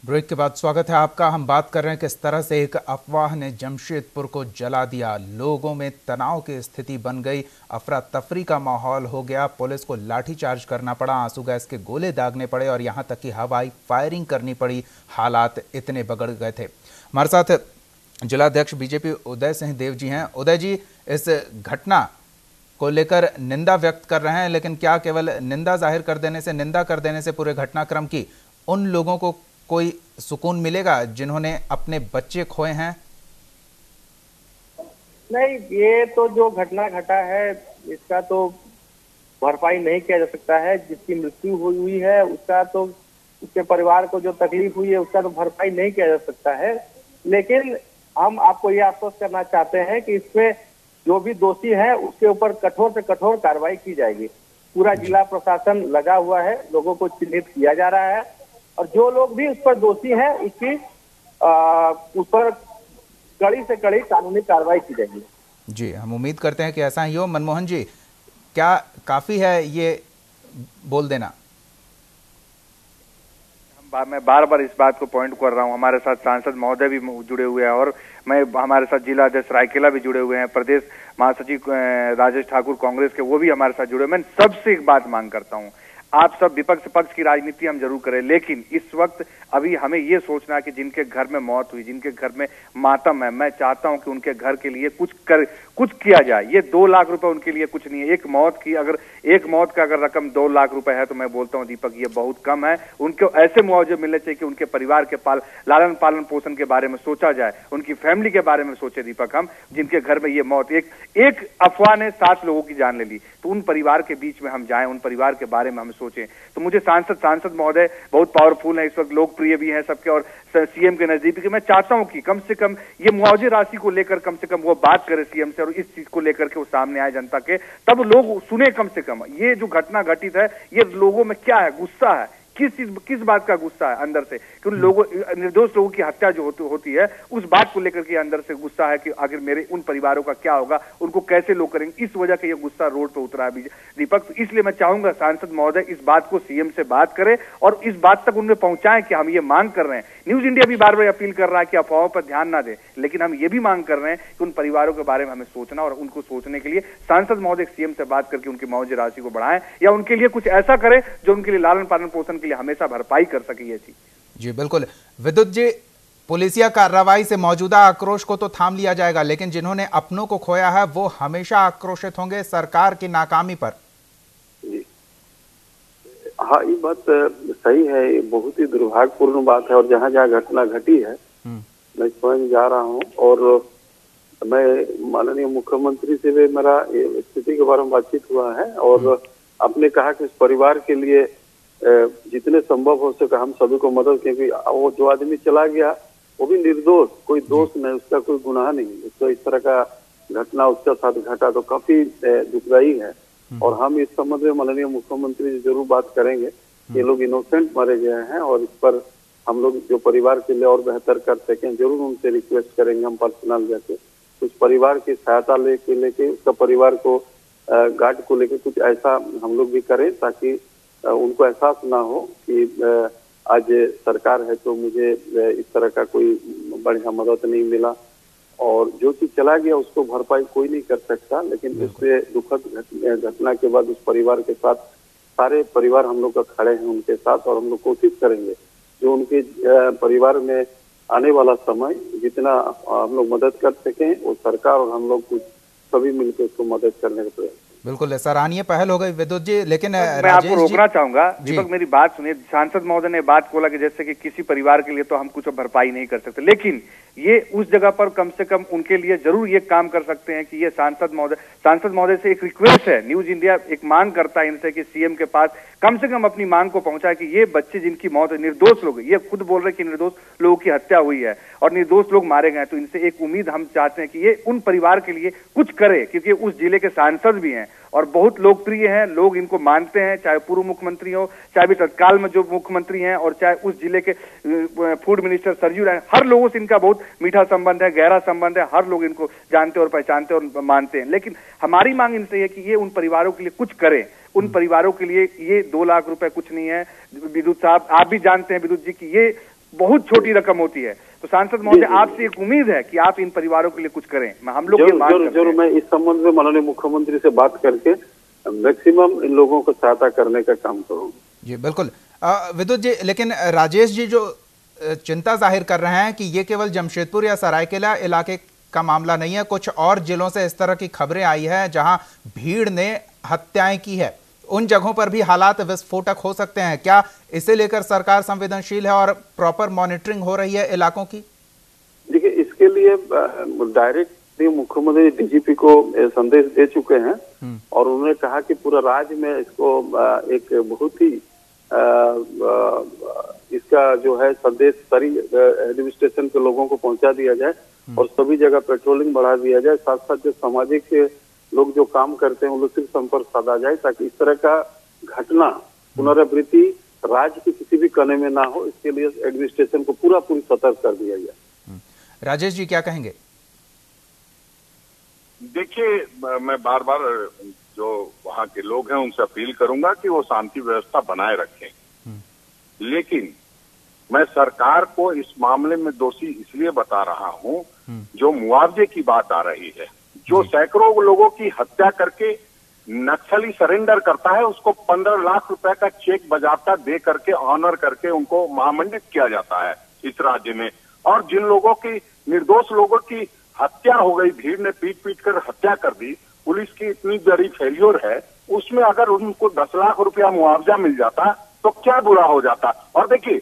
Break के बाद स्वागत है आपका। हम बात कर रहे हैं किस तरह से एक अफवाह ने जमशेदपुर को जला दिया। लोगों में तनाव की स्थिति बन गई, अफरा तफरी का माहौल हो गया। पुलिस को लाठीचार्ज करना पड़ा, आंसू गैस के गोले दागने पड़े और यहां तक कि हवाई फायरिंग करनी पड़ी। हालात इतने बिगड़ गए थे। हमारे साथ जिलाध्यक्ष बीजेपी उदय सिंह देव जी हैं। उदय जी, इस घटना को लेकर निंदा व्यक्त कर रहे हैं, लेकिन क्या केवल निंदा जाहिर कर देने से, निंदा कर देने से पूरे घटनाक्रम की उन लोगों को कोई सुकून मिलेगा जिन्होंने अपने बच्चे खोए हैं? नहीं, ये तो जो घटना घटा है इसका तो भरपाई नहीं किया जा सकता है। जिसकी मृत्यु हुई है उसका तो, उसके परिवार को जो तकलीफ हुई है उसका तो भरपाई नहीं किया जा सकता है। लेकिन हम आपको ये आश्वस्त करना चाहते हैं कि इसमें जो भी दोषी है उसके ऊपर कठोर से कठोर कार्रवाई की जाएगी। पूरा जिला प्रशासन लगा हुआ है, लोगों को चिन्हित किया जा रहा है और जो लोग भी उस पर दोषी हैं उसकी उस पर कड़ी से कड़ी कानूनी कार्रवाई की जाएगी। जी, हम उम्मीद करते हैं कि ऐसा ही हो। मनमोहन जी, क्या काफी है ये बोल देना? मैं बार बार इस बात को पॉइंट कर रहा हूं। हमारे साथ सांसद महोदय भी जुड़े हुए हैं और हमारे साथ जिला अध्यक्ष रायकेला भी जुड़े हुए हैं, प्रदेश महासचिव राजेश ठाकुर कांग्रेस के, वो भी हमारे साथ जुड़े हुए। मैं सबसे एक बात मांग करता हूं, आप सब विपक्ष पक्ष की राजनीति हम जरूर करें, लेकिन इस वक्त अभी हमें ये सोचना है कि जिनके घर में मौत हुई, जिनके घर में मातम है, मैं चाहता हूं कि उनके घर के लिए कुछ किया जाए। ये 2 लाख रुपए उनके लिए कुछ नहीं है। एक मौत का अगर रकम 2 लाख रुपए है तो मैं बोलता हूं दीपक ये बहुत कम है। उनको ऐसे मुआवजे मिलने चाहिए कि उनके परिवार के लालन पालन पोषण के बारे में सोचा जाए, उनकी फैमिली के बारे में सोचे दीपक हम, जिनके घर में ये मौत, एक अफवाह ने 7 लोगों की जान ले ली। तो उन परिवार के बीच में हम जाएं, उन परिवार के बारे में हम सोचें। तो मुझे सांसद महोदय बहुत पावरफुल है, इस वक्त लोकप्रिय भी हैं सबके और सीएम के नजदीक के। मैं चाहता हूं कि कम से कम ये मुआवजे राशि को लेकर कम से कम वो बात करे सीएम से और इस चीज को लेकर के वो सामने आए जनता के, तब लोग सुने। कम से कम ये जो घटना घटित है ये लोगों में क्या है, गुस्सा है, किस बात का गुस्सा है अंदर से कि उन लोगों, निर्दोष लोगों की हत्या जो होती है उस बात को लेकर के अंदर से गुस्सा है कि आखिर मेरे उन परिवारों का क्या होगा, उनको कैसे लोग करेंगे। इस वजह से ये गुस्सा रोड पे उतरा है दीपक। इसलिए मैं चाहूंगा सांसद महोदय इस बात को सीएम से बात करें और इस बात तक उन्हें पहुंचाएं कि हम ये मांग कर रहे हैं। न्यूज इंडिया भी बार बार अपील कर रहा है कि अफवाहों पर ध्यान ना दे, लेकिन हम ये भी मांग कर रहे हैं कि उन परिवारों के बारे में हमें सोचना और उनको सोचने के लिए सांसद महोदय सीएम से बात करके उनकी मुआवजे राशि को बढ़ाएं या उनके लिए कुछ ऐसा करें जो उनके लिए लालन पालन पोषण के लिए हमेशा भरपाई कर सके ये चीज। जी बिल्कुल। विद्युत जी, पुलिसिया कार्रवाई से मौजूदा आक्रोश को तो थाम लिया जाएगा, लेकिन जिन्होंने अपनों को खोया है वो हमेशा आक्रोशित होंगे सरकार की नाकामी पर। जी हाँ, ये बात सही है। ये बहुत ही दुर्भाग्यपूर्ण बात है और जहाँ जहाँ घटना घटी है मैं स्वयं जा रहा हूँ और मैं माननीय मुख्यमंत्री से भी मेरा स्थिति के बारे में बातचीत हुआ है और आपने कहा कि इस परिवार के लिए जितने संभव हो सके हम सभी को मदद, क्योंकि वो जो आदमी चला गया वो भी निर्दोष, कोई दोष नहीं, उसका कोई गुनाह नहीं, उसको इस तरह का घटना उसके साथ घटा तो काफी दुखदायी है। और हम इस संबंध में माननीय मुख्यमंत्री से जरूर बात करेंगे। ये लोग इनोसेंट मारे गए हैं और इस पर हम लोग जो परिवार के लिए और बेहतर कर सकें जरूर उनसे रिक्वेस्ट करेंगे। हम पर्सनल जाके कुछ परिवार की सहायता लेके उसका परिवार को गार्ड को लेके कुछ ऐसा हम लोग भी करें ताकि उनको एहसास ना हो कि आज सरकार है तो मुझे इस तरह का कोई बढ़िया मदद नहीं मिला और जो चीज चला गया उसको भरपाई कोई नहीं कर सकता। लेकिन इससे दुखद घटना के बाद उस परिवार के साथ सारे परिवार हम लोग का खड़े हैं उनके साथ और हम लोग कोशिश करेंगे जो उनके परिवार में आने वाला समय जितना हम लोग मदद कर सकें वो सरकार और हम लोग कुछ सभी मिलकर उसको मदद करने का प्रयास। बिल्कुल सराहनीय पहल हो गई विद्युत जी, लेकिन मैं आपको रोकना चाहूंगा दीपक, मेरी बात सुनिए। सांसद महोदय ने बात बोला कि जैसे कि किसी परिवार के लिए तो हम कुछ भरपाई नहीं कर सकते, लेकिन ये उस जगह पर कम से कम उनके लिए जरूर ये काम कर सकते हैं कि ये सांसद महोदय से एक रिक्वेस्ट है, न्यूज इंडिया एक मांग करता है इनसे कि सीएम के पास कम से कम अपनी मांग को पहुंचाए कि ये बच्चे जिनकी मौत है, निर्दोष लोग, ये खुद बोल रहे कि निर्दोष लोगों की हत्या हुई है और निर्दोष लोग मारे गए, तो इनसे एक उम्मीद हम चाहते हैं कि ये उन परिवार के लिए कुछ करे, क्योंकि उस जिले के सांसद भी हैं और बहुत लोकप्रिय हैं, लोग इनको मानते हैं, चाहे पूर्व मुख्यमंत्री हो, चाहे भी तत्काल में जो मुख्यमंत्री हैं और चाहे उस जिले के फूड मिनिस्टर सरजू राय, हर लोगों से इनका बहुत मीठा संबंध है, गहरा संबंध है, हर लोग इनको जानते और पहचानते और मानते हैं। लेकिन हमारी मांग इनसे है कि ये उन परिवारों के लिए कुछ करें, उन परिवारों के लिए ये 2 लाख रुपए कुछ नहीं है। विद्युत साहब, आप भी जानते हैं विद्युत जी कि ये बहुत छोटी रकम होती है। तो सांसद महोदय, आपसे एक उम्मीद है कि आप इन परिवारों के लिए कुछ करें। हम लोग जरूर मैं इस संबंध में माननीय मुख्यमंत्री से बात करके मैक्सिमम इन लोगों को सहायता करने का काम करूंगा। जी बिल्कुल। विद्युत जी, लेकिन राजेश जी जो चिंता जाहिर कर रहे हैं कि ये केवल जमशेदपुर या सरायकेला इलाके का मामला नहीं है, कुछ और जिलों से इस तरह की खबरें आई है जहां भीड़ ने हत्याएं की है, उन जगहों पर भी हालात विस्फोटक हो सकते हैं। क्या इसे लेकर सरकार संवेदनशील है और प्रॉपर मॉनिटरिंग हो रही है इलाकों की? देखिए, इसके लिए डायरेक्ट मुख्यमंत्री डीजीपी को संदेश दे चुके हैं और उन्होंने कहा कि पूरा राज्य में इसको एक बहुत ही इसका जो है संदेश सारी एडमिनिस्ट्रेशन के लोगों को पहुंचा दिया जाए और सभी जगह पेट्रोलिंग बढ़ा दिया जाए। साथ साथ जो सामाजिक लोग जो काम करते हैं उन लोग से संपर्क साधा जाए ताकि इस तरह का घटना पुनरावृत्ति राज्य के किसी भी कोने में ना हो। इसके लिए एडमिनिस्ट्रेशन को पूरी सतर्क कर दिया जाए। राजेश जी क्या कहेंगे? देखिए, मैं बार बार जो वहाँ के लोग हैं उनसे अपील करूंगा कि वो शांति व्यवस्था बनाए रखें, लेकिन मैं सरकार को इस मामले में दोषी इसलिए बता रहा हूं जो मुआवजे की बात आ रही है। जो सैकड़ों लोगों की हत्या करके नक्सली सरेंडर करता है उसको 15 लाख रुपए का चेक बजाबता दे करके ऑनर करके उनको महामंडित किया जाता है इस राज्य में। और जिन लोगों की निर्दोष लोगों की हत्या हो गई, भीड़ ने पीट कर हत्या कर दी, पुलिस की इतनी बड़ी फेल्योर है, उसमें अगर उनको 10 लाख रुपया मुआवजा मिल जाता तो क्या बुरा हो जाता। और देखिए,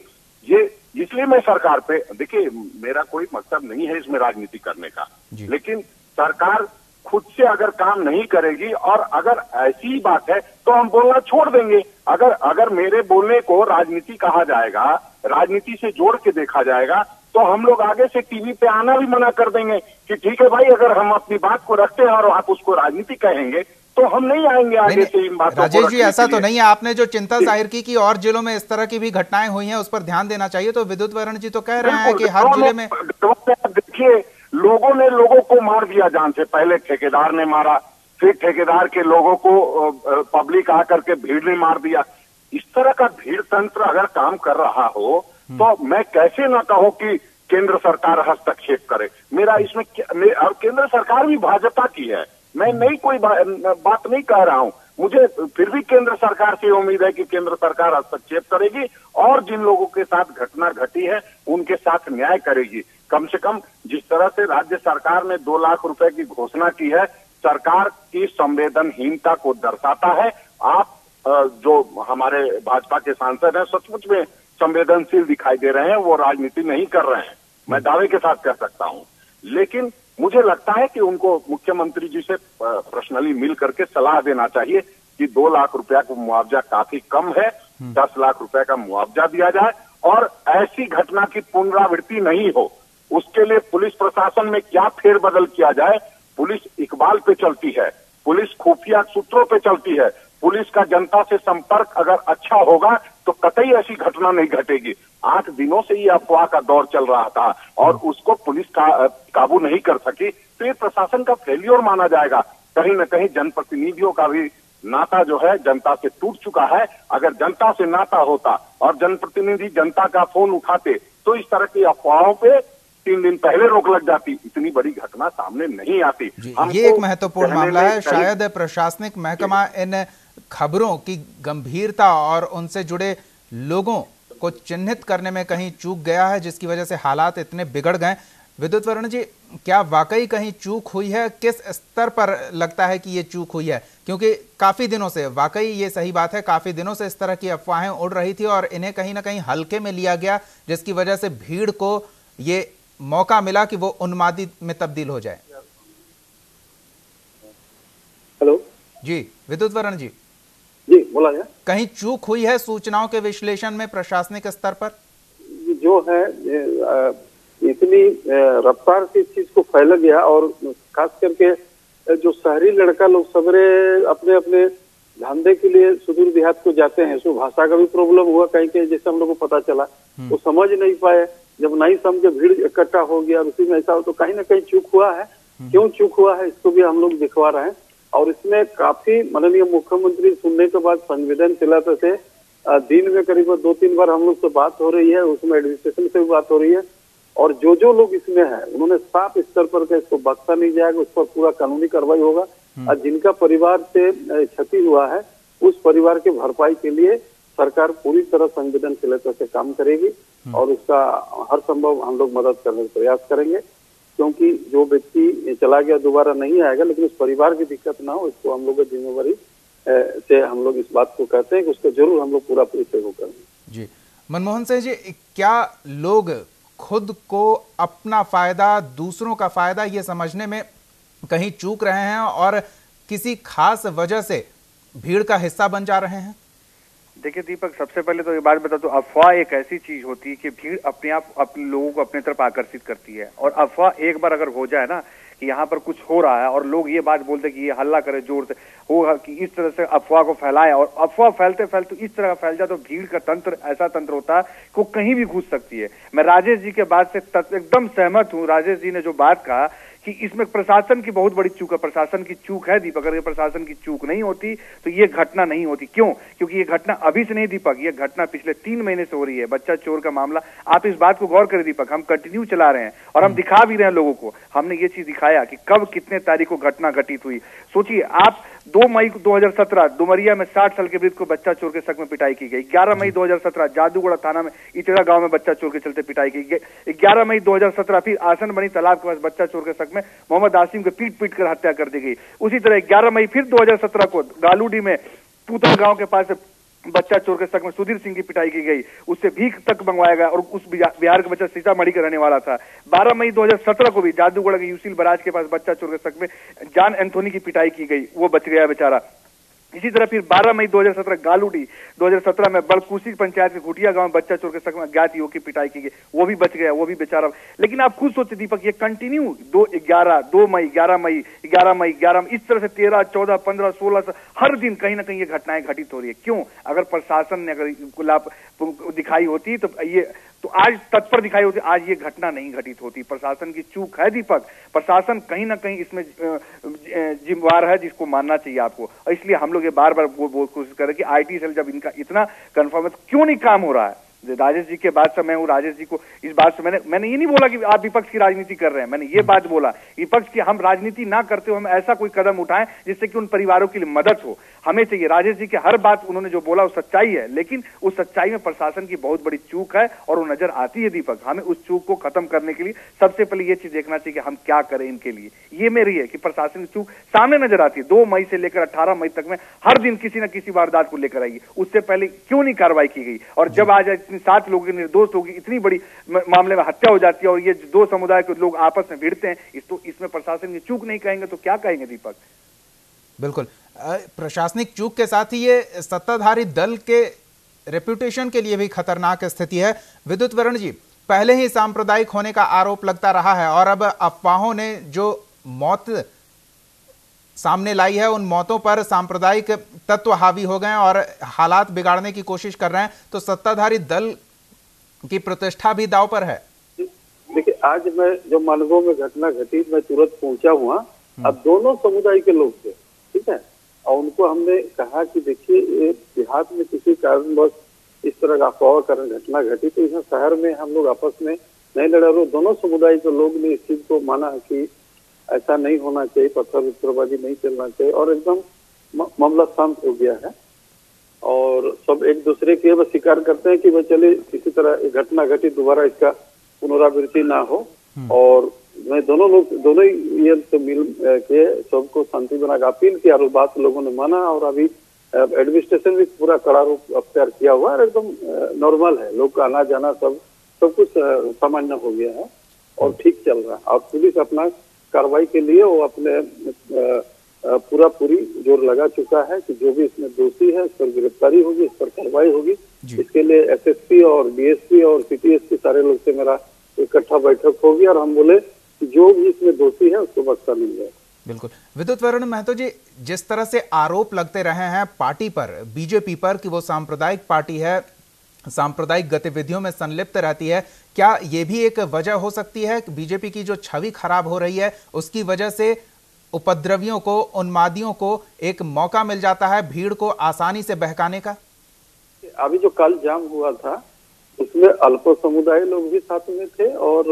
ये इसलिए मैं सरकार पे, देखिए मेरा कोई मकसद नहीं है इसमें राजनीति करने का, लेकिन सरकार खुद से अगर काम नहीं करेगी और अगर ऐसी बात है तो हम बोलना छोड़ देंगे। अगर मेरे बोलने को राजनीति कहा जाएगा, राजनीति से जोड़ के देखा जाएगा, तो हम लोग आगे से टीवी पे आना भी मना कर देंगे कि ठीक है भाई, अगर हम अपनी बात को रखते हैं और आप उसको राजनीति कहेंगे तो हम नहीं आएंगे आगे से इन बातों को। राजेश जी, ऐसा तो नहीं है। आपने जो चिंता जाहिर की कि और जिलों में इस तरह की भी घटनाएं हुई हैं, उस पर ध्यान देना चाहिए। तो विद्युत वरण जी तो कह रहे हैं कि हर जिले में देखिए, लोगों ने लोगों को मार दिया जान से। पहले ठेकेदार ने मारा, फिर ठेकेदार के लोगों को पब्लिक आकर के भीड़ ने मार दिया। इस तरह का भीड़ तंत्र अगर काम कर रहा हो तो मैं कैसे ना कहूं कि केंद्र सरकार हस्तक्षेप करे। मेरा इसमें और केंद्र सरकार भी भाजपा की है, मैं नई कोई बात नहीं कह रहा हूं। मुझे फिर भी केंद्र सरकार से उम्मीद है कि केंद्र सरकार हस्तक्षेप करेगी और जिन लोगों के साथ घटना घटी है उनके साथ न्याय करेगी। कम से कम जिस तरह से राज्य सरकार ने 2 लाख रुपए की घोषणा की है, सरकार की संवेदनहीनता को दर्शाता है। आप जो हमारे भाजपा के सांसद हैं सचमुच में संवेदनशील दिखाई दे रहे हैं, वो राजनीति नहीं कर रहे हैं, मैं दावे के साथ कह सकता हूं। लेकिन मुझे लगता है कि उनको मुख्यमंत्री जी से पर्सनली मिल करके सलाह देना चाहिए कि 2 लाख रुपया का मुआवजा काफी कम है, 10 लाख रुपए का मुआवजा दिया जाए और ऐसी घटना की पुनरावृत्ति नहीं हो। उसके लिए पुलिस प्रशासन में क्या फेरबदल किया जाए। पुलिस इकबाल पे चलती है, पुलिस खुफिया सूत्रों पे चलती है, पुलिस का जनता से संपर्क अगर अच्छा होगा तो कतई ऐसी घटना नहीं घटेगी। 8 दिनों से ये अफवाह का दौर चल रहा था और उसको पुलिस काबू नहीं कर सकी, तो ये प्रशासन का फेल्योर माना जाएगा। कहीं न कहीं जनप्रतिनिधियों का भी नाता जो है जनता से टूट चुका है। अगर जनता से नाता होता और जनप्रतिनिधि जनता का फोन उठाते तो इस तरह की अफवाहों पे 3 दिन पहले रोक लग जाती, इतनी बड़ी घटना सामने नहीं आती। ये एक महत्वपूर्ण मामला है। शायद प्रशासनिक महकमा इन खबरों की गंभीरता और उनसे जुड़े लोगों को चिन्हित करने में कहीं चूक गया है, जिसकी वजह से हालात इतने बिगड़ गए। विद्युत वरण जी, क्या वाकई कहीं चूक हुई है? किस स्तर पर लगता है कि ये चूक हुई है? क्योंकि काफी दिनों से, वाकई ये सही बात है, काफी दिनों से इस तरह की अफवाहें उड़ रही थी और इन्हें कहीं ना कहीं हल्के में लिया गया, जिसकी वजह से भीड़ को ये मौका मिला कि वो उन्मादी में तब्दील हो जाए। हेलो जी, विद्युत वरण जी बोला जाए। कहीं चूक हुई है सूचनाओं के विश्लेषण में प्रशासनिक स्तर पर? जो है इतनी रफ्तार से इस चीज को फैल गया और खास करके जो शहरी लड़का लोग सवेरे अपने अपने धंधे के लिए सुदूर देहात को जाते हैं, उसमें भाषा का भी प्रॉब्लम हुआ कहीं के, जैसे हम लोग को पता चला, वो समझ नहीं पाए। जब नहीं समझे भीड़ इकट्ठा हो गया, उसी में ऐसा हो तो कहीं ना कहीं चूक हुआ है। क्यों चूक हुआ है इसको भी हम लोग दिखवा रहे हैं और इसमें काफी माननीय मुख्यमंत्री सुनने के बाद संवेदनशीलता से दिन में करीब 2-3 बार हम लोग से बात हो रही है, उसमें एडमिनिस्ट्रेशन से भी बात हो रही है, और जो लोग इसमें है उन्होंने साफ स्तर पर कहा इसको बख्शा नहीं जाएगा, उस पर पूरा कानूनी कार्रवाई होगा। और जिनका परिवार से क्षति हुआ है उस परिवार के भरपाई के लिए सरकार पूरी तरह संवेदनशीलता से काम करेगी और उसका हर संभव हम लोग मदद करने का प्रयास करेंगे, क्योंकि जो व्यक्ति चला गया दोबारा नहीं आएगा, लेकिन उस परिवार की दिक्कत ना हो, इसको हम लोग की जिम्मेवारी से हम लोग इस बात को कहते हैं कि उसको जरूर हम लोग पूरा सहयोग करेंगे। जी मनमोहन सिंह जी, क्या लोग खुद को अपना फायदा दूसरों का फायदा ये समझने में कहीं चूक रहे हैं और किसी खास वजह से भीड़ का हिस्सा बन जा रहे हैं? देखिए दीपक, सबसे पहले तो ये बात बता दो, अफवाह एक ऐसी चीज होती है कि भीड़ अपने आप अपने लोगों को अपने तरफ आकर्षित करती है, और अफवाह एक बार अगर हो जाए ना कि यहाँ पर कुछ हो रहा है और लोग ये बात बोलते कि ये हल्ला करे जोर से, हो कि इस तरह से अफवाह को फैलाए, और अफवाह फैलते फैलते इस तरह फैल जाए तो भीड़ का तंत्र ऐसा तंत्र होता है कि वो कहीं भी घुस सकती है। मैं राजेश जी के बात से एकदम सहमत हूँ। राजेश जी ने जो बात कहा कि इसमें प्रशासन की बहुत बड़ी चूक है, प्रशासन की चूक है दीपक। अगर प्रशासन की चूक नहीं होती तो ये घटना नहीं होती। क्यों? क्योंकि ये घटना अभी से नहीं दीपक, ये घटना पिछले 3 महीने से हो रही है। बच्चा चोर का मामला, आप इस बात को गौर करें दीपक, हम कंटिन्यू चला रहे हैं और हम दिखा भी रहे हैं लोगों को। हमने ये चीज दिखाया कि कब कितने तारीख को घटना घटित हुई। सोचिए आप, 2 मई 2017 डुमरिया में 60 साल के वृद्ध को बच्चा चोर के शक में पिटाई की गई। 11 मई 2017 जादूगढ़ थाना में इचड़ा गांव में बच्चा चोर के चलते पिटाई की गई। 11 मई 2017 फिर आसन बनी तालाब के पास बच्चा चोर के शक में मोहम्मद आसिम को पीट कर हत्या कर दी गई। उसी तरह 11 मई फिर 2017 को गालूडी में पूतल गांव के पास बच्चा चोर के शक में सुधीर सिंह की पिटाई की गई, उससे भीख तक मंगवाया गया और उस बिहार का बच्चा सीतामढ़ी का रहने वाला था। 12 मई 2017 को भी जादूगढ़ के यूसील बराज के पास बच्चा चोर के शक में जॉन एंथोनी की पिटाई की गई, वो बच गया बेचारा। इसी तरह फिर 12 मई 2017 गालूडी 2017 में बड़कुसी पंचायत के घुटिया गांव में बच्चा चोर के शक में अज्ञात युवक की पिटाई की गई, वो भी बच गया, वो भी बेचारा। लेकिन आप खुद सोचिए दीपक, ये कंटिन्यू 2 मई 11 मई 11 मई 11 मई इस तरह से 13 14 15 16 हर दिन कहीं ना कहीं ये घटनाएं घटित हो रही है। क्यों? अगर प्रशासन ने अगर लाभ दिखाई होती तो आज तत्पर दिखाई होती, आज ये घटना नहीं घटित होती। प्रशासन की चूक है दीपक, प्रशासन कहीं ना कहीं इसमें जिम्मेवार है, जिसको मानना चाहिए आपको। और इसलिए हम लोग ये बार बार कोशिश करें कि आईटी सेल जब इनका इतना कन्फर्म है तो क्यों नहीं काम हो रहा है। राजेश जी के बात से मैं हूँ, राजेश जी को इस बात से मैंने ये नहीं बोला कि आप विपक्ष की राजनीति कर रहे हैं, मैंने ये बात बोला विपक्ष की हम राजनीति ना करते हो, हम ऐसा कोई कदम उठाएं जिससे कि उन परिवारों के लिए मदद हो, हमें चाहिए। राजेश जी के हर बात उन्होंने जो बोला वो सच्चाई है, लेकिन उस सच्चाई में प्रशासन की बहुत बड़ी चूक है और वो नजर आती है दीपक। हमें उस चूक को खत्म करने के लिए सबसे पहले ये चीज देखना चाहिए कि हम क्या करें इनके लिए। ये मेरी है कि प्रशासन की चूक सामने नजर आती है। 2 मई से लेकर 18 मई तक में हर दिन किसी न किसी वारदात को लेकर आई, उससे पहले क्यों नहीं कार्रवाई की गई? और जब आज 7 लोगों के निर्दोष लोगों की इतनी बड़ी मामले में हत्या हो जाती है और ये 2 समुदाय के लोग आपस में भिड़ते हैं, इसमें प्रशासन की चूक नहीं कहेंगे तो क्या कहेंगे दीपक? बिल्कुल, प्रशासनिक चूक के साथ ही ये सत्ताधारी दल के रेपुटेशन के लिए भी खतरनाक स्थिति है। विद्युत वरण जी, पहले ही सांप्रदायिक होने का आरोप लगता रहा है और अब अफवाहों ने जो मौत सामने लाई है उन मौतों पर सांप्रदायिक तत्व हावी हो गए और हालात बिगाड़ने की कोशिश कर रहे हैं, तो सत्ताधारी दल की प्रतिष्ठा भी दांव पर है। देखिए, आज मैं जो मानगो में घटना घटी, मैं तुरंत पहुंचा हुआ। अब दोनों समुदाय के लोग थे, ठीक है, और उनको हमने कहा कि देखिए देहात में किसी कारणवश इस तरह का अफवाह कारण घटना घटी तो इस शहर में हम लोग आपस में नहीं लड़े। और दोनों समुदाय के लोग ने इस चीज को माना कि ऐसा नहीं होना चाहिए, पत्थरबाजी नहीं चलना चाहिए, और एकदम मामला शांत हो गया है। और सब एक दूसरे के बस स्वीकार करते हैं कि भाई चले किसी तरह घटना घटी, दोबारा इसका पुनरावृत्ति ना हो। और मैं दोनों ही ये तो मिल के सबको शांति बना के अपील किया और बात लोगों ने माना। और अभी एडमिनिस्ट्रेशन भी पूरा कड़ा रूप अख्तियार किया हुआ है, एकदम नॉर्मल है, लोग का आना जाना सब कुछ सामान्य हो गया है और ठीक चल रहा है। और पुलिस अपना कार्रवाई के लिए वो अपने पूरी जोर लगा चुका है कि जो भी इसमें दोषी है इस पर गिरफ्तारी होगी, इस पर कार्रवाई होगी। इसके लिए एसएसपी और डीएसपी और सीटीएसपी सारे लोग से मेरा इकट्ठा बैठक होगी और हम बोले कि जो भी इसमें दोषी है उसको बख्शा नहीं जाए। बिल्कुल। विद्युत वरुण महतो जी, जिस तरह से आरोप लगते रहे हैं पार्टी पर, बीजेपी पर, कि वो सांप्रदायिक पार्टी है, सांप्रदायिक गतिविधियों में संलिप्त रहती है, क्या ये भी एक वजह हो सकती है कि बीजेपी की जो छवि खराब हो रही है उसकी वजह से उपद्रवियों को, उन्मादियों को एक मौका मिल जाता है भीड़ को आसानी से बहकाने का? अभी जो कल जाम हुआ था उसमें अल्प समुदाय लोग भी साथ में थे और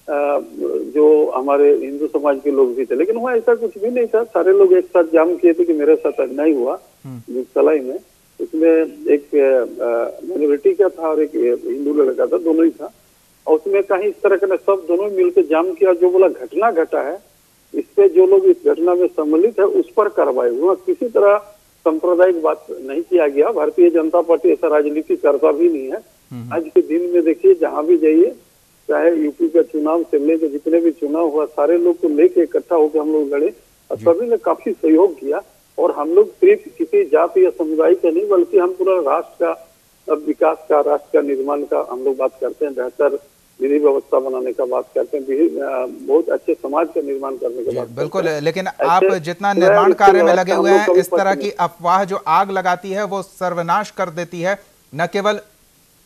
जो हमारे हिंदू समाज के लोग भी थे, लेकिन वहाँ ऐसा कुछ भी नहीं था। सारे लोग एक साथ जाम किए थे कि मेरे साथ अन्याय हुआ सलाई में। उसमें एक माइनॉरिटी का था और एक हिंदू लड़का था, दोनों ही था। और उसमें कहीं इस तरह का सब दोनों मिलकर जाम किया। जो बोला घटना घटा है, इस पे जो लोग इस घटना में सम्मिलित है उस पर कार्रवाई हुआ। किसी तरह सांप्रदायिक बात नहीं किया गया। भारतीय जनता पार्टी ऐसा राजनीति करता भी नहीं है। आज के दिन में देखिए, जहाँ भी जाइए, चाहे यूपी का चुनाव से लेकर जितने भी चुनाव हुआ, सारे लोग को लेके इकट्ठा होकर हम लोग लड़े और सभी ने काफी सहयोग किया। और हम लोग सिर्फ किसी जाति या समुदाय का नहीं, बल्कि हम पूरा राष्ट्र का विकास का, राष्ट्र का निर्माण का हम लोग बात करते हैं। बेहतर विधि व्यवस्था बनाने का बात करते हैं, बहुत अच्छे समाज का निर्माण करने की बात। बिल्कुल, लेकिन आप जितना निर्माण कार्य में लगे हुए हैं, इस तरह की अफवाह जो आग लगाती है वो सर्वनाश कर देती है। न केवल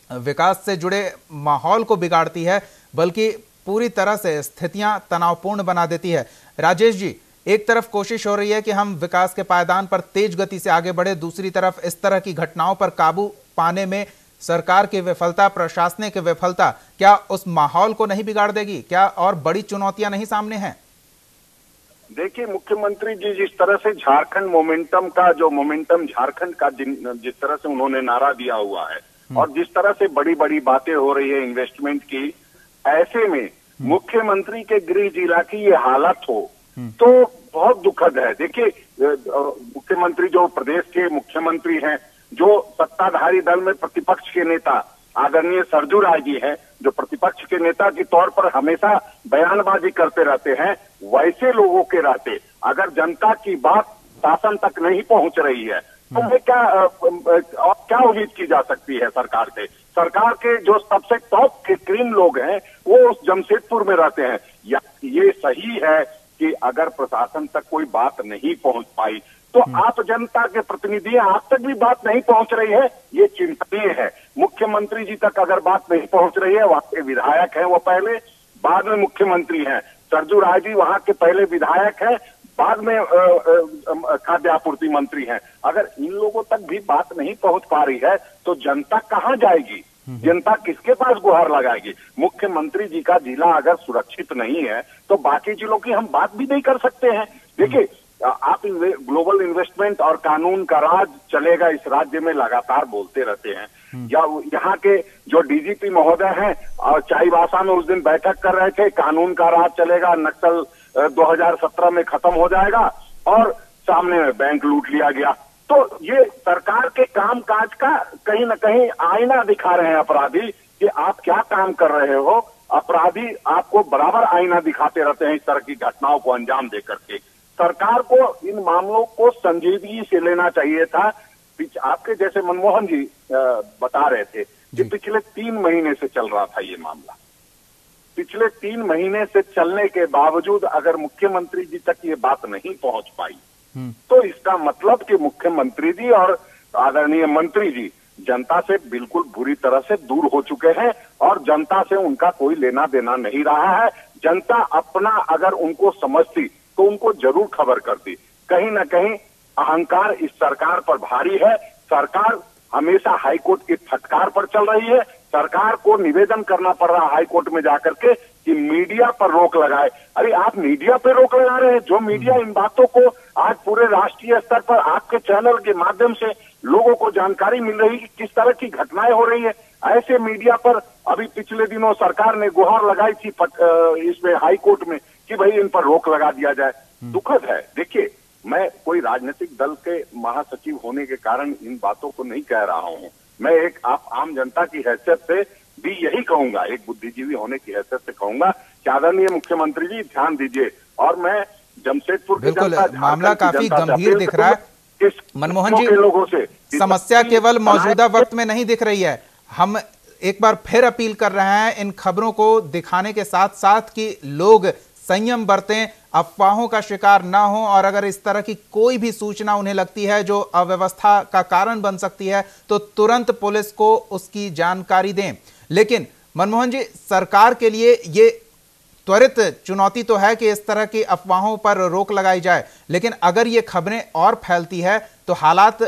विकास से जुड़े माहौल को बिगाड़ती है, बल्कि पूरी तरह से स्थितियां तनावपूर्ण बना देती है। राजेश जी, एक तरफ कोशिश हो रही है कि हम विकास के पायदान पर तेज गति से आगे बढ़े, दूसरी तरफ इस तरह की घटनाओं पर काबू पाने में सरकार की विफलता, प्रशासनिक की विफलता, क्या उस माहौल को नहीं बिगाड़ देगी? क्या और बड़ी चुनौतियां नहीं सामने हैं? देखिए, मुख्यमंत्री जी जिस तरह से झारखंड मोमेंटम का, जो मोमेंटम झारखंड का जिस तरह से उन्होंने नारा दिया हुआ है और जिस तरह से बड़ी बड़ी बातें हो रही है इन्वेस्टमेंट की, ऐसे में मुख्यमंत्री के गृह जिला की ये हालत हो तो बहुत दुखद है। देखिए, मुख्यमंत्री जो प्रदेश के मुख्यमंत्री हैं, जो सत्ताधारी दल में प्रतिपक्ष के नेता आदरणीय सरजू राय जी हैं, जो प्रतिपक्ष के नेता के तौर पर हमेशा बयानबाजी करते रहते हैं, वैसे लोगों के रहते अगर जनता की बात शासन तक नहीं पहुंच रही है तो मैं क्या उम्मीद की जा सकती है सरकार से? सरकार के जो सबसे टॉप के क्रीम लोग हैं वो उस जमशेदपुर में रहते हैं। या ये सही है कि अगर प्रशासन तक कोई बात नहीं पहुंच पाई तो आप जनता के प्रतिनिधि, आप तक भी बात नहीं पहुंच रही है, ये चिंतनीय है। मुख्यमंत्री जी तक अगर बात नहीं पहुंच रही है, वहां के विधायक हैं, वो पहले बाद में मुख्यमंत्री हैं। सरजू राय जी वहां के पहले विधायक हैं, बाद में खाद्य आपूर्ति मंत्री हैं। अगर इन लोगों तक भी बात नहीं पहुंच पा रही है तो जनता कहां जाएगी? जनता किसके पास गुहार लगाएगी? मुख्यमंत्री जी का जिला अगर सुरक्षित नहीं है तो बाकी जिलों की हम बात भी नहीं कर सकते हैं। देखिए, आप ग्लोबल इन्वेस्टमेंट और कानून का राज चलेगा इस राज्य में लगातार बोलते रहते हैं। या यहाँ के जो डीजीपी महोदय हैं और चाईबासा में उस दिन बैठक कर रहे थे, कानून का राज चलेगा, नक्सल 2017 में खत्म हो जाएगा और सामने में बैंक लूट लिया गया। तो ये सरकार के कामकाज का कहीं न कहीं आईना दिखा रहे हैं अपराधी कि आप क्या काम कर रहे हो। अपराधी आपको बराबर आईना दिखाते रहते हैं इस तरह की घटनाओं को अंजाम दे करके। सरकार को इन मामलों को संजीदगी से लेना चाहिए था। आपके जैसे मनमोहन जी बता रहे थे कि पिछले 3 महीने से चल रहा था ये मामला। पिछले 3 महीने से चलने के बावजूद अगर मुख्यमंत्री जी तक ये बात नहीं पहुंच पाई तो इसका मतलब कि मुख्यमंत्री जी और आदरणीय मंत्री जी जनता से बिल्कुल बुरी तरह से दूर हो चुके हैं और जनता से उनका कोई लेना देना नहीं रहा है। जनता अपना अगर उनको समझती तो उनको जरूर खबर करती। कहीं ना कहीं अहंकार इस सरकार पर भारी है। सरकार हमेशा हाईकोर्ट की फटकार पर चल रही है। सरकार को निवेदन करना पड़ रहा है हाईकोर्ट में जाकर के कि मीडिया पर रोक लगाए। अरे आप मीडिया पे रोक लगा रहे हैं। जो मीडिया इन बातों को आज पूरे राष्ट्रीय स्तर पर आपके चैनल के माध्यम से लोगों को जानकारी मिल रही है कि किस तरह की घटनाएं हो रही है, ऐसे मीडिया पर अभी पिछले दिनों सरकार ने गुहार लगाई थी इसमें हाईकोर्ट में कि भाई इन पर रोक लगा दिया जाए। दुखद है। देखिए, मैं कोई राजनीतिक दल के महासचिव होने के कारण इन बातों को नहीं कह रहा हूं। मैं एक आप आम जनता की हैसियत से भी यही कहूंगा, एक बुद्धिजीवी होने की हैसियत से कहूंगा कि आदरणीय मुख्यमंत्री जी ध्यान दीजिए। और मैं जमशेदपुर की जनता, मामला काफी गंभीर दिख रहा है मनमोहन जी। लोगों से समस्या केवल मौजूदा वक्त में नहीं दिख रही है। हम एक बार फिर अपील कर रहे हैं इन खबरों को दिखाने के साथ साथ कि लोग संयम बरतें, अफवाहों का शिकार ना हो और अगर इस तरह की कोई भी सूचना उन्हें लगती है जो अव्यवस्था का कारण बन सकती है तो तुरंत पुलिस को उसकी जानकारी दें। लेकिन मनमोहन जी, सरकार के लिए ये त्वरित चुनौती तो है कि इस तरह की अफवाहों पर रोक लगाई जाए, लेकिन अगर ये खबरें और फैलती है तो हालात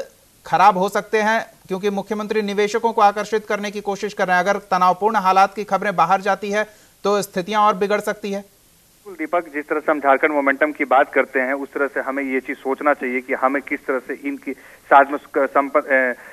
खराब हो सकते हैं। क्योंकि मुख्यमंत्री निवेशकों को आकर्षित करने की कोशिश कर रहे हैं। अगर तनावपूर्ण हालात की खबरें बाहर जाती है तो स्थितियां और बिगड़ सकती है। दीपक, जिस तरह से हम झारखंड मोमेंटम की बात करते हैं उस तरह से हमें ये चीज सोचना चाहिए कि हमें किस तरह से इनकी साथ में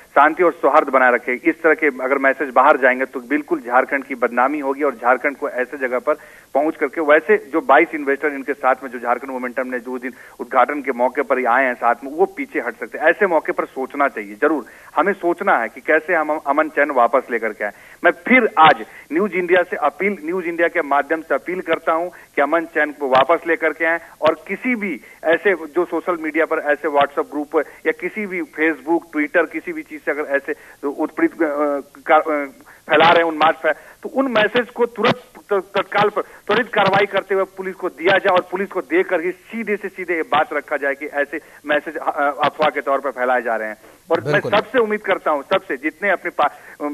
शांति और सौहार्द बनाए रखे। इस तरह के अगर मैसेज बाहर जाएंगे तो बिल्कुल झारखंड की बदनामी होगी और झारखंड को ऐसे जगह पर पहुंच करके, वैसे जो 22 इन्वेस्टर इनके साथ में जो झारखंड मोमेंटम ने जो दिन उद्घाटन के मौके पर आए हैं साथ में, वो पीछे हट सकते हैं। ऐसे मौके पर सोचना चाहिए, जरूर हमें सोचना है कि कैसे हम अमन चैन वापस लेकर के आए। मैं फिर आज न्यूज इंडिया के माध्यम से अपील करता हूं कि अमन चैन को वापस लेकर के आए और किसी भी ऐसे जो सोशल मीडिया पर ऐसे व्हाट्सएप ग्रुप या किसी भी फेसबुक, ट्विटर, किसी भी चीज से अगर ऐसे उत्प्रीत फैला रहे हैं उन्माद, तो उन मैसेज को तुरंत तत्काल पर त्वरित कार्रवाई करते हुए पुलिस को दिया जाए और पुलिस को देकर ही सीधे से सीधे ये बात रखा जाए कि ऐसे मैसेज अफवाह के तौर पर फैलाए जा रहे हैं। और मैं सबसे उम्मीद करता हूं, सबसे जितने अपने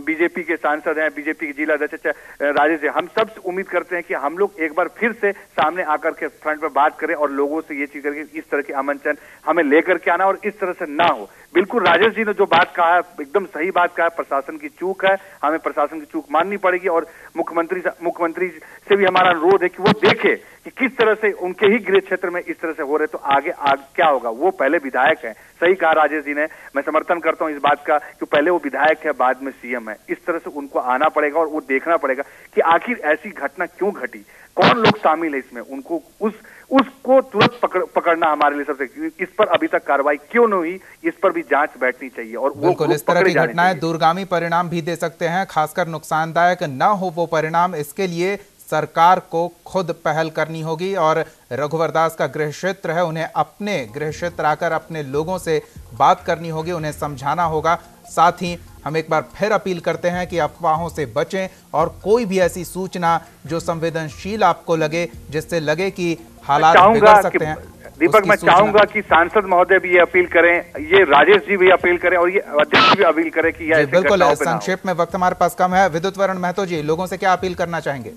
बीजेपी के सांसद हैं, बीजेपी के जिला अध्यक्ष राजेश जी, हम सब उम्मीद करते हैं कि हम लोग एक बार फिर से सामने आकर के फ्रंट पर बात करें और लोगों से ये चीज करके इस तरह की अमन चैन हमें लेकर के आना और इस तरह से ना हो। बिल्कुल राजेश जी ने जो बात कहा है एकदम सही बात कहा है, प्रशासन की चूक है, हमें प्रशासन की चूक माननी पड़ेगी और मुख्यमंत्री से भी हमारा अनुरोध है कि वो देखे कि किस तरह से उनके ही गृह क्षेत्र में इस तरह से हो रहे, तो आगे क्या होगा। वो पहले विधायक है, सही कहा राजेश जी ने, मैं समर्थन करता हूं इस बात का कि पहले वो विधायक है बाद में सीएम है। इस तरह से उनको आना पड़ेगा और वो देखना पड़ेगा कि आखिर ऐसी घटना क्यों घटी, कौन लोग शामिल है इसमें, उनको उसको तुरंत पकड़ना हमारे लिए सबसे, इस पर अभी तक कार्रवाई क्यों नहीं हुई, इस पर भी जांच बैठनी चाहिए। और बिल्कुल इस तरह की घटनाएं दूरगामी परिणाम भी दे सकते हैं, खासकर नुकसानदायक न हो वो परिणाम। इसके लिए सरकार को खुद पहल करनी होगी और रघुवर दास का गृह क्षेत्र है, उन्हें अपने गृह क्षेत्र आकर अपने लोगों से बात करनी होगी, उन्हें समझाना होगा। साथ ही हम एक बार फिर अपील करते हैं कि अफवाहों से बचें और कोई भी ऐसी सूचना जो संवेदनशील आपको लगे, जिससे लगे कि हालात बिगड़ सकते हैं। दीपक, मैं चाहूंगा कि सांसद महोदय भी ये अपील करें, ये राजेश जी भी अपील करें और ये अध्यक्ष भी अपील करें कि यह बिल्कुल। संक्षेप में वक्त हमारे पास कम है, विद्युत वरण महतो जी, लोगों से क्या अपील करना चाहेंगे?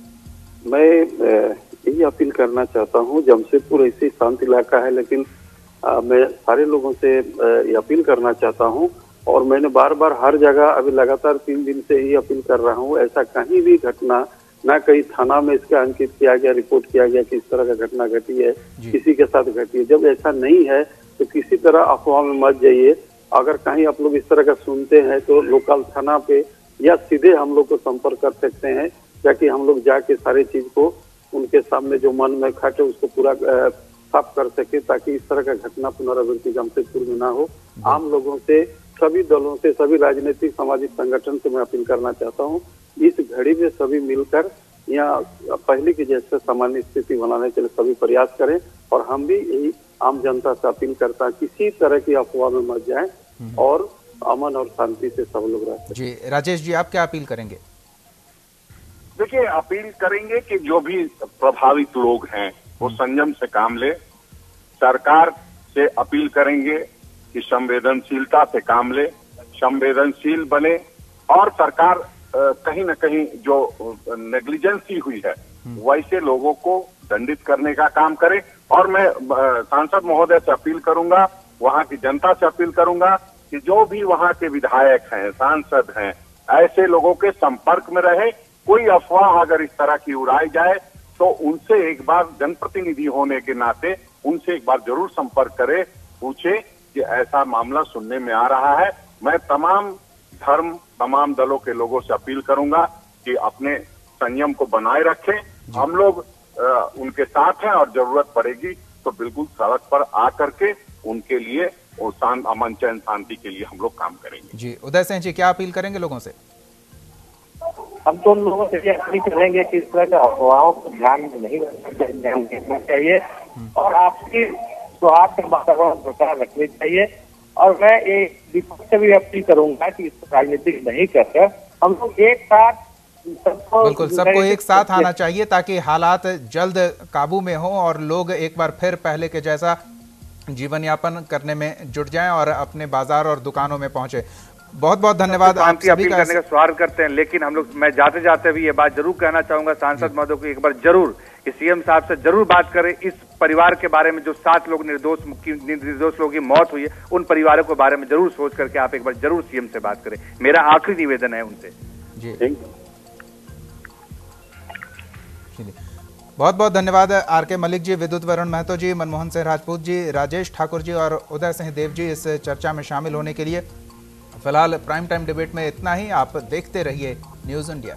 मैं यही अपील करना चाहता हूँ, जमशेदपुर ऐसी शांत इलाका है, लेकिन मैं सारे लोगों से ये अपील करना चाहता हूँ और मैंने बार बार हर जगह अभी लगातार 3 दिन से ही अपील कर रहा हूँ, ऐसा कहीं भी घटना ना कहीं थाना में इसका अंकित किया गया, रिपोर्ट किया गया कि इस तरह का घटना घटी है, किसी के साथ घटी है। जब ऐसा नहीं है तो किसी तरह अफवाह में मत जाइए। अगर कहीं आप लोग इस तरह का सुनते हैं तो लोकल थाना पे या सीधे हम लोग को संपर्क कर सकते हैं, ताकि हम लोग जाके सारी चीज को उनके सामने जो मन में खटे उसको पूरा साफ कर सके, ताकि इस तरह का घटना पुनरावृत्ति जमशेदपुर में ना हो। आम लोगों से, सभी दलों से, सभी राजनीतिक सामाजिक संगठन से मैं अपील करना चाहता हूँ, इस घड़ी में सभी मिलकर यहाँ पहले की जैसे सामान्य स्थिति बनाने के लिए सभी प्रयास करें। और हम भी यही आम जनता से अपील करता है, किसी तरह की अफवाह में मत जाएं और अमन और शांति से सब लोग रहें। जी राजेश जी, आप क्या अपील करेंगे? देखिए, अपील करेंगे कि जो भी प्रभावित लोग हैं वो संयम से काम ले। सरकार से अपील करेंगे कि संवेदनशीलता से काम ले, संवेदनशील बने और सरकार कहीं न कहीं जो नेग्लिजेंसी हुई है वैसे लोगों को दंडित करने का काम करे। और मैं सांसद महोदय से अपील करूंगा, वहां की जनता से अपील करूंगा कि जो भी वहां के विधायक हैं, सांसद हैं, ऐसे लोगों के संपर्क में रहे। कोई अफवाह अगर इस तरह की उड़ाई जाए तो उनसे एक बार, जनप्रतिनिधि होने के नाते उनसे एक बार जरूर संपर्क करे, पूछे कि ऐसा मामला सुनने में आ रहा है। मैं तमाम धर्म, तमाम दलों के लोगों से अपील करूंगा कि अपने संयम को बनाए रखें। हम लोग उनके साथ हैं और जरूरत पड़ेगी तो बिल्कुल सड़क पर आकर के उनके लिए और अमन चैन शांति के लिए हम लोग काम करेंगे। जी उदय सिंह जी, क्या अपील करेंगे लोगों से? हम तो लोगों से ये अपील करेंगे कि इस तरह के अफवाहों को ध्यान में नहीं रखना चाहिए और आपसी सौहार्द का वातावरण बरकरार रखनी चाहिए। और मैं एक विपक्ष से भी अपील करूंगा कि इसको राजनीतिक नहीं कर हम लोग एक साथ बिल्कुल सबको एक साथ आना चाहिए ताकि हालात जल्द काबू में हो और लोग एक बार फिर पहले के जैसा जीवन यापन करने में जुट जाएं और अपने बाजार और दुकानों में पहुंचे। बहुत बहुत धन्यवाद। आप अपील करने का स्वागत करते हैं, लेकिन हम लोग, मैं जाते जाते भी ये बात जरूर कहना चाहूंगा सांसद महोदय को एक बार जरूर सीएम साहब से जरूर बात करें, इस परिवार के बारे में जो 7 लोग निर्दोष लोगों की मौत हुई है, उन परिवारों के बारे में जरूर सोच करके आप एक बार जरूर सीएम से बात करें। मेरा आखिरी निवेदन है उनसे। जी बहुत बहुत धन्यवाद आर.के. मलिक जी, विद्युत वरुण महतो जी, मनमोहन सिंह राजपूत जी, राजेश ठाकुर जी और उदय सिंह देव जी इस चर्चा में शामिल होने के लिए। फिलहाल प्राइम टाइम डिबेट में इतना ही। आप देखते रहिए न्यूज़ इंडिया।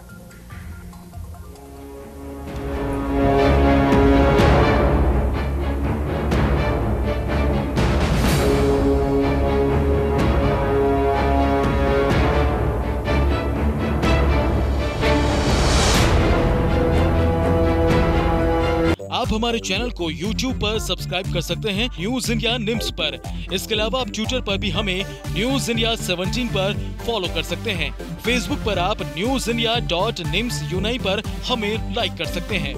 आप हमारे चैनल को YouTube पर सब्सक्राइब कर सकते हैं न्यूज इंडिया निम्स पर। इसके अलावा आप ट्विटर पर भी हमें न्यूज इंडिया 17 पर फॉलो कर सकते हैं। फेसबुक पर आप newsindia.nimsUnai पर हमें लाइक कर सकते हैं।